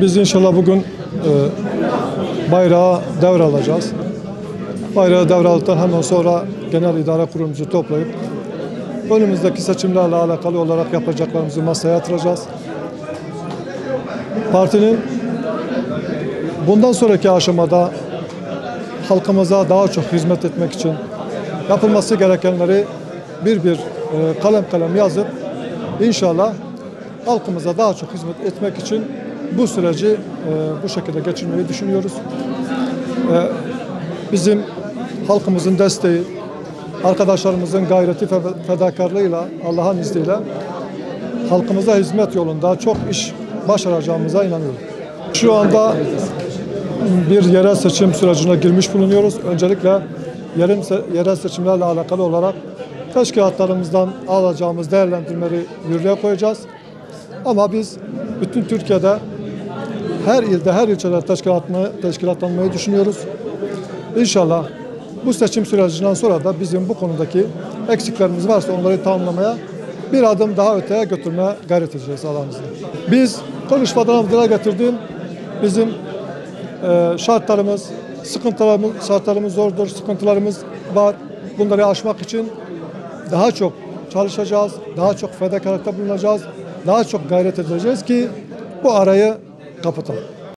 Biz inşallah bugün bayrağı devralacağız. Bayrağı devraldıktan hemen sonra Genel İdare Kurulumuzu toplayıp önümüzdeki seçimlerle alakalı olarak yapacaklarımızı masaya yatıracağız. Partinin bundan sonraki aşamada halkımıza daha çok hizmet etmek için yapılması gerekenleri bir kalem kalem yazıp inşallah halkımıza daha çok hizmet etmek için bu süreci bu şekilde geçirmeyi düşünüyoruz. Bizim halkımızın desteği, arkadaşlarımızın gayreti ve fedakarlığıyla Allah'ın izniyle halkımıza hizmet yolunda çok iş başaracağımıza inanıyorum. Şu anda bir yerel seçim sürecine girmiş bulunuyoruz. Öncelikle yerel seçimlerle alakalı olarak teşkilatlarımızdan alacağımız değerlendirmeleri yürürlüğe koyacağız. Ama biz bütün Türkiye'de her ilde, her ilçede teşkilatlanmayı düşünüyoruz. İnşallah bu seçim sürecinden sonra da bizim bu konudaki eksiklerimiz varsa onları tamamlamaya bir adım daha öteye götürmeye gayret edeceğiz Allah'ın izniyle. Biz konuşmadan dile getirdiğim bizim şartlarımız, şartlarımız zordur, sıkıntılarımız var. Bunları aşmak için daha çok çalışacağız, daha çok fedakarlıkta bulunacağız, daha çok gayret edeceğiz ki bu arayı kapatalım.